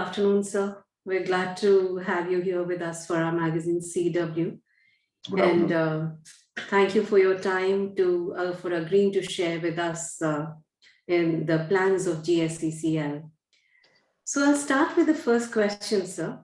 afternoon, sir. We're glad to have you here with us for our magazine CW. Good And afternoon. thank you for your time for agreeing to share with us in the plans of GSECL. So I'll start with the first question, sir.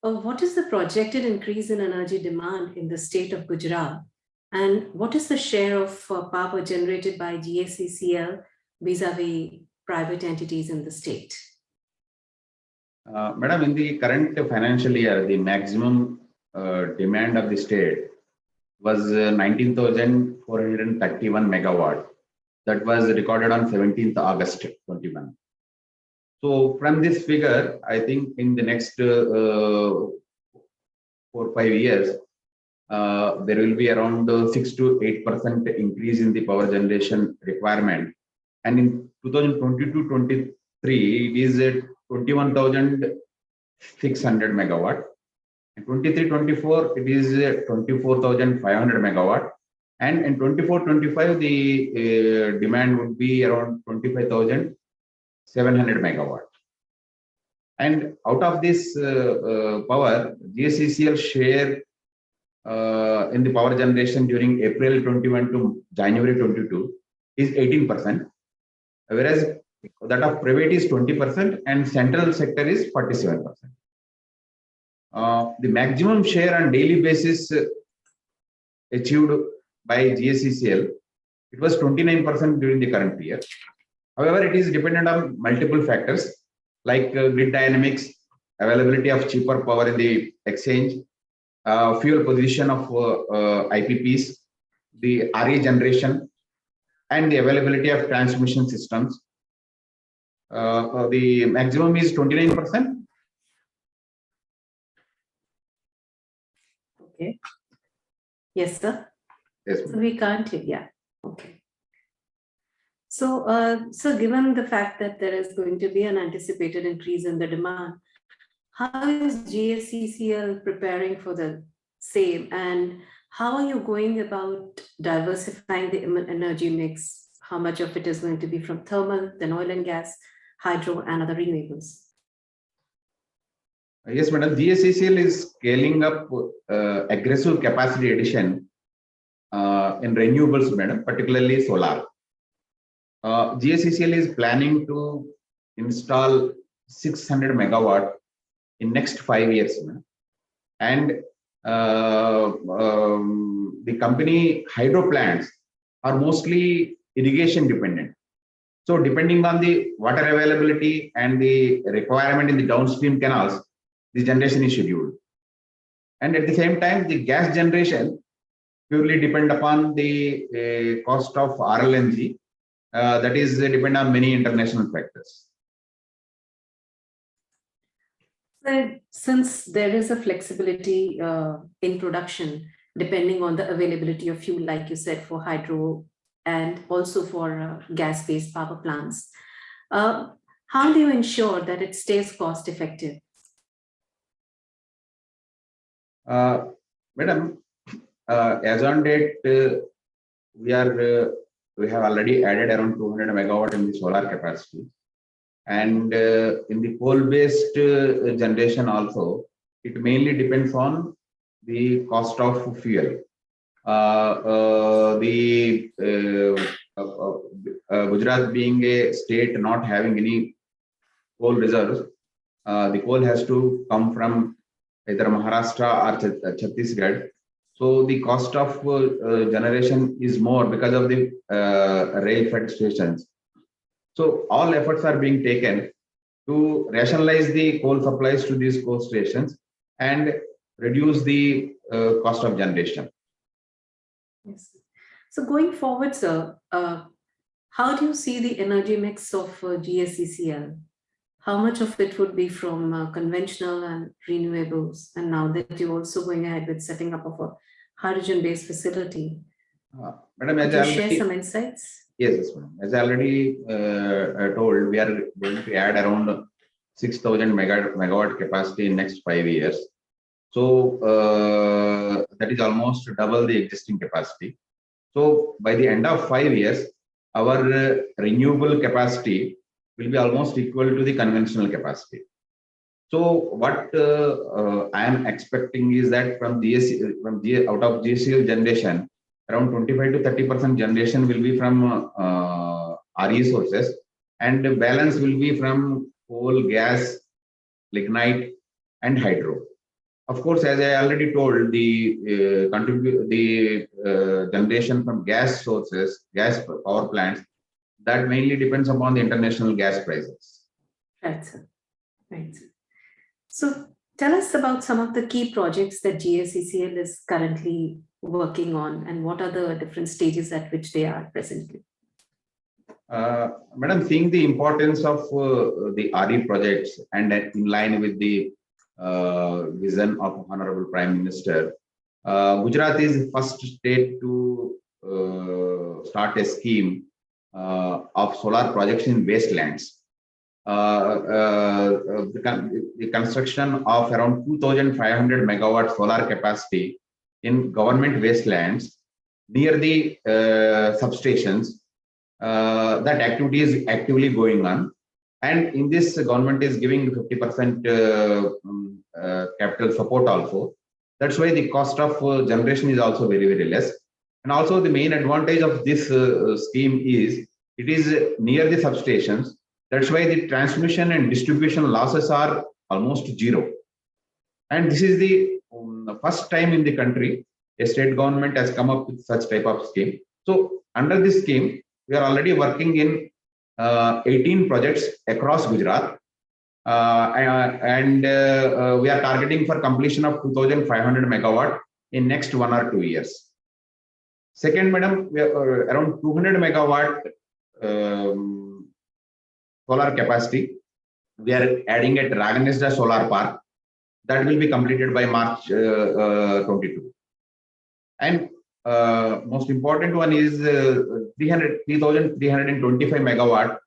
What is the projected increase in energy demand in the state of Gujarat? And what is the share of power generated by GSECL vis-a-vis private entities in the state? Madam, in the current financial year, the maximum demand of the state was 19,431 megawatt. That was recorded on 17th August 21. So from this figure, I think in the next 4 or 5 years, there will be around 6 to 8% increase in the power generation requirement. And in 2022-23, it is 21,600 megawatt. In 23-24, it is 24,500 megawatt. And in 24-25, the demand would be around 25,700 megawatt. And out of this power, GSECL share in the power generation during April 21 to January 22 is 18%, whereas that of private is 20% and central sector is 47%. The maximum share on daily basis achieved by GSECL, it was 29% during the current year. However, it is dependent on multiple factors like grid dynamics, availability of cheaper power in the exchange, fuel position of IPPs, the RE generation, and the availability of transmission systems. The maximum is 29%. Okay. Yes, sir. Yes. So we can't hear. Yeah. Okay. So, given the fact that there is going to be an anticipated increase in the demand, how is GSECL preparing for the same, and how are you going about diversifying the energy mix? How much of it is going to be from thermal, then oil and gas, hydro, and other renewables? Yes, madam. GSECL is scaling up aggressive capacity addition in renewables, madam, particularly solar. GSECL is planning to install 600 megawatt in next 5 years, madam. And the company hydro plants are mostly irrigation dependent. So depending on the water availability and the requirement in the downstream canals, the generation is scheduled. And at the same time, the gas generation purely depend upon the cost of RLNG. That is depend on many international factors. Since there is a flexibility in production, depending on the availability of fuel, like you said, for hydro and also for gas-based power plants, how do you ensure that it stays cost effective? Madam, as on date, we have already added around 200 megawatt in the solar capacity. And in the coal-based generation also, it mainly depends on the cost of fuel. Gujarat being a state not having any coal reserves, the coal has to come from either Maharashtra or Chhattisgarh. So the cost of generation is more because of the rail-fed stations. So all efforts are being taken to rationalize the coal supplies to these coal stations and reduce the cost of generation. Yes. So going forward, sir, how do you see the energy mix of GSECL? How much of it would be from conventional and renewables? And now that you're also going ahead with setting up of a hydrogen-based facility, Madam, could you share some insights? Yes, madam. As I already told, we are going to add around 6,000 megawatt capacity in next 5 years. So that is almost double the existing capacity. So by the end of 5 years, our renewable capacity will be almost equal to the conventional capacity. So what I am expecting is that from out of GSECL generation, around 25 to 30% generation will be from RE sources, and the balance will be from coal, gas, lignite, and hydro. Of course, as I already told, the generation from gas sources, gas power plants, that mainly depends upon the international gas prices. Right, sir. Right, sir. So tell us about some of the key projects that GSECL is currently working on, and what are the different stages at which they are presently? Madam, seeing the importance of the RE projects and in line with the vision of Honorable Prime Minister, Gujarat is the first state to start a scheme of solar projects in wastelands. The construction of around 2,500 megawatt solar capacity in government wastelands near the substations. That activity is actively going on, and in this government is giving 50% capital support also. That's why the cost of generation is also very less. And also the main advantage of this scheme is it is near the substations. That's why the transmission and distribution losses are almost zero. And this is the first time in the country a state government has come up with such type of scheme. So under this scheme, we are already working in 18 projects across Gujarat, and we are targeting for completion of 2,500 megawatt in next 1 or 2 years. Second, madam, we are around 200 megawatt solar capacity. We are adding at Raganisda Solar Park. That will be completed by March 22. And most important one is 3,325 megawatt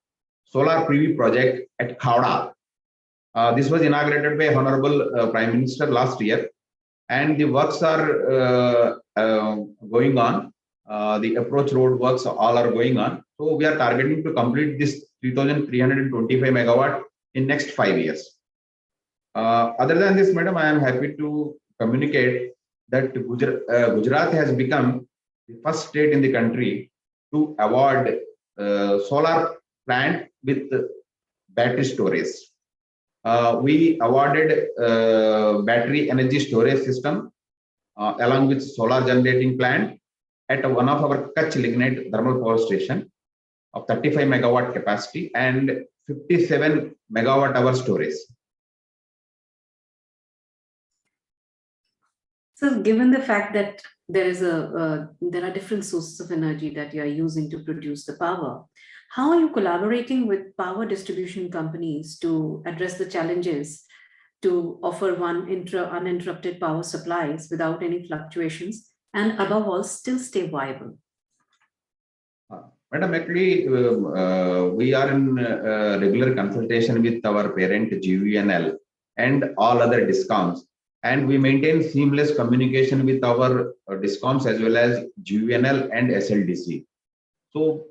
solar PV project at Khavda. This was inaugurated by Honorable Prime Minister last year, and the works are going on. The approach road works all are going on. So we are targeting to complete this 3,325 megawatt in next 5 years. Other than this, madam, I am happy to communicate that Gujarat has become the first state in the country to award solar plant with battery storage. We awarded battery energy storage system along with solar generating plant at one of our Kutch lignite thermal power station of 35 megawatt capacity and 57 megawatt hour storage. So, given the fact that there are different sources of energy that you are using to produce the power, how are you collaborating with power distribution companies to address the challenges to offer uninterrupted power supplies without any fluctuations, and above all, still stay viable? Madam, actually, we are in regular consultation with our parent GUVNL and all other DISCOMs, and we maintain seamless communication with our DISCOMs as well as GUVNL and SLDC. So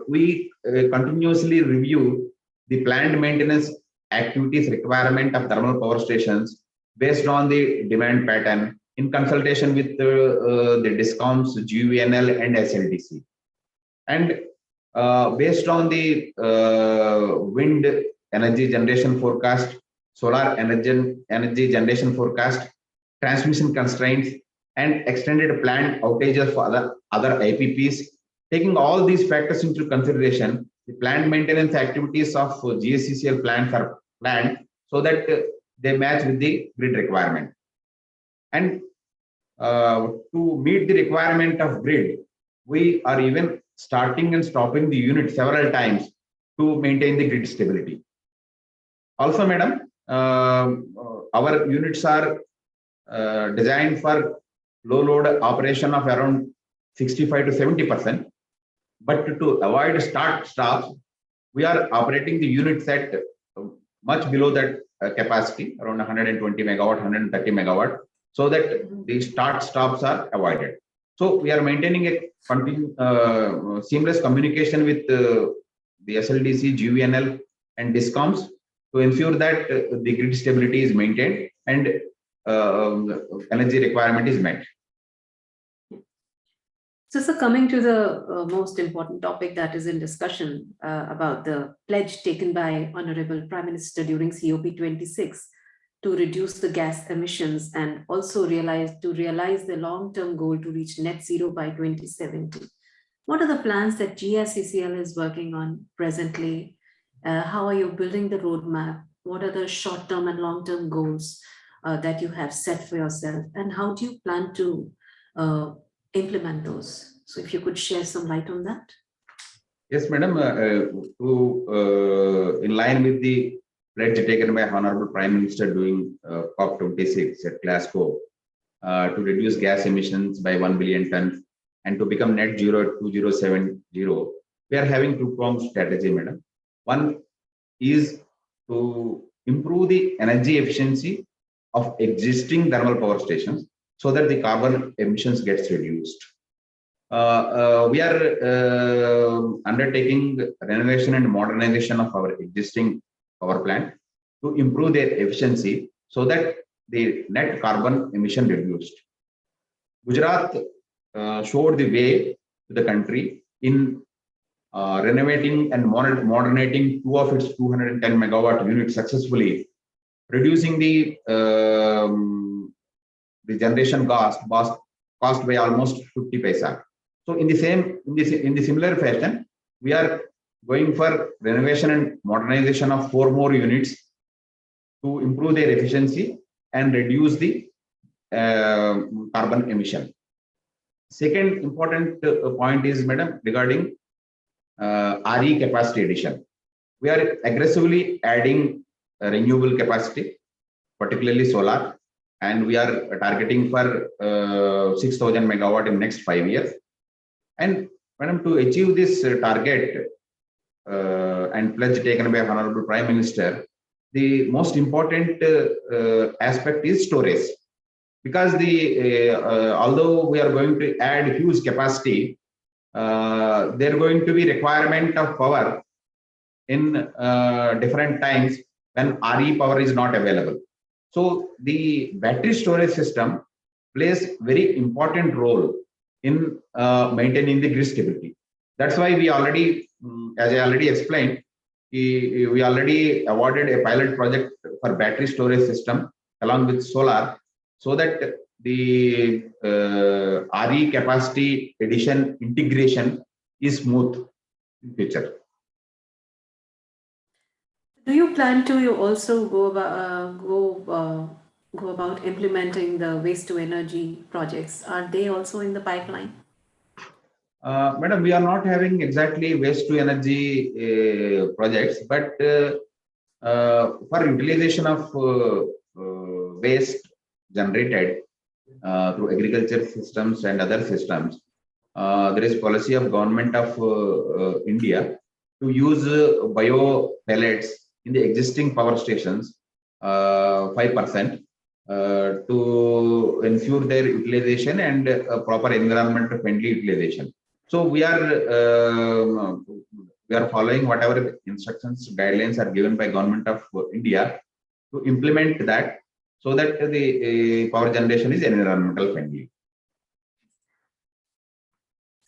we continuously review the planned maintenance activities requirement of thermal power stations based on the demand pattern in consultation with the DISCOMs, GUVNL and SLDC. And based on the wind energy generation forecast, solar energy generation forecast, transmission constraints, and extended planned outages for other IPPs, taking all these factors into consideration, the planned maintenance activities of GSECL plants are planned so that they match with the grid requirement. And to meet the requirement of grid, we are even starting and stopping the unit several times to maintain the grid stability. Also, madam, our units are designed for low load operation of around 65 to 70%. But to avoid start-stops, we are operating the units at much below that capacity, around 120 megawatt, 130 megawatt, so that the start-stops are avoided. So we are maintaining a seamless communication with the SLDC, GUVNL, and DISCOMs to ensure that the grid stability is maintained and energy requirement is met. So, sir, coming to the most important topic that is in discussion about the pledge taken by Honorable Prime Minister during COP26 to reduce the gas emissions and also realize the long-term goal to reach net zero by 2070. What are the plans that GSECL is working on presently? How are you building the roadmap? What are the short-term and long-term goals that you have set for yourself? And how do you plan to implement those? So if you could share some light on that. Yes, madam. In line with the pledge taken by Honorable Prime Minister during COP26 at Glasgow to reduce gas emissions by 1 billion tons and to become net zero at 2070, we are having two-pronged strategy, madam. One is to improve the energy efficiency of existing thermal power stations so that the carbon emissions gets reduced. We are undertaking renovation and modernization of our existing power plant to improve their efficiency so that the net carbon emission reduced. Gujarat showed the way to the country in renovating and modernizing two of its 210 megawatt units successfully, reducing the generation cost by almost 50 paisa. So in the similar fashion, we are going for renovation and modernization of 4 more units to improve their efficiency and reduce the carbon emission. Second important point is, madam, regarding RE capacity addition. We are aggressively adding renewable capacity, particularly solar, and we are targeting for 6,000 megawatt in next 5 years. And madam, to achieve this target and pledge taken by Honorable Prime Minister, the most important aspect is storage, because although we are going to add huge capacity, there are going to be requirement of power in different times when RE power is not available. So the battery storage system plays very important role in maintaining the grid stability. That's why we already, as I already explained, we already awarded a pilot project for battery storage system along with solar, so that the RE capacity addition integration is smooth in future. Do you plan to also go about implementing the waste to energy projects? Are they also in the pipeline? Madam, we are not having exactly waste to energy projects, but for utilization of waste generated through agriculture systems and other systems, there is policy of government of India to use bio pellets in the existing power stations, 5%, to ensure their utilization and proper environmental friendly utilization. So we are following whatever instructions, guidelines are given by government of India to implement that, so that the power generation is environmental friendly.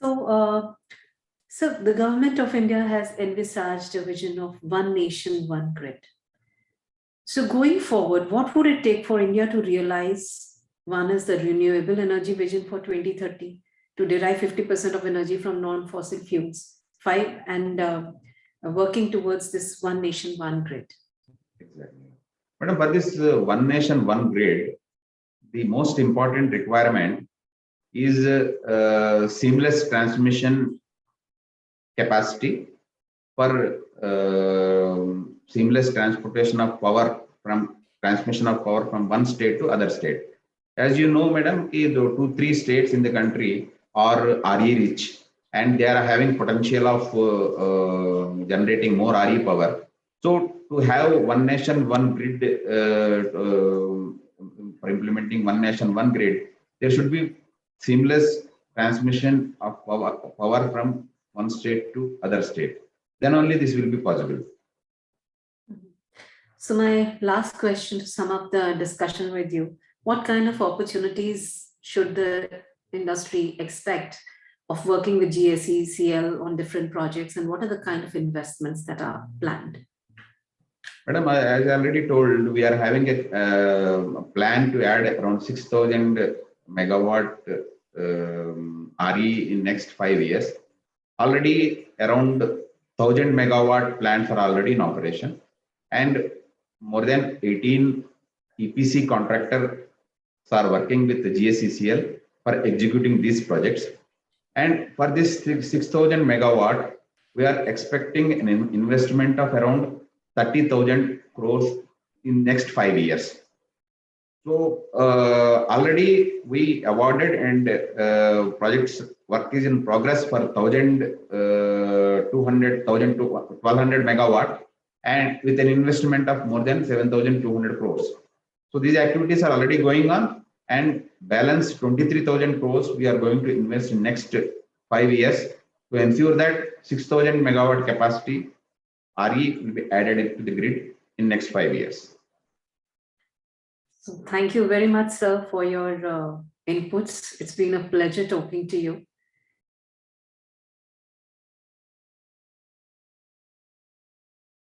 So the government of India has envisaged a vision of one nation, one grid. So going forward, what would it take for India to realize, one is the renewable energy vision for 2030, to derive 50% of energy from non-fossil fuels, 5, and working towards this one nation, one grid? Exactly. Madam, for this one nation, one grid, the most important requirement is seamless transmission capacity for seamless transportation of power transmission of power from one state to other state. As you know, madam, the 2-3 states in the country are RE rich, and they are having potential of generating more RE power. So to have one nation, one grid, for implementing one nation, one grid, there should be seamless transmission of power from one state to other state. Then only this will be possible. So my last question to sum up the discussion with you, what kind of opportunities should the industry expect of working with GSECL on different projects, and what are the kind of investments that are planned? Madam, as I already told, we are having a plan to add around 6,000 megawatt RE in next 5 years. Already around 1,000 megawatt plants are already in operation, and more than 18 EPC contractors are working with the GSECL for executing these projects. And for this 6,000 megawatt, we are expecting an investment of around 30,000 crores in next 5 years. So already we awarded, and projects work is in progress for 1,200 to 1,200 megawatt, and with an investment of more than 7,200 crores. So these activities are already going on, and balance 23,000 crores we are going to invest in next 5 years to ensure that 6,000 megawatt capacity RE will be added into the grid in next 5 years. So thank you very much, sir, for your inputs. It's been a pleasure talking to you.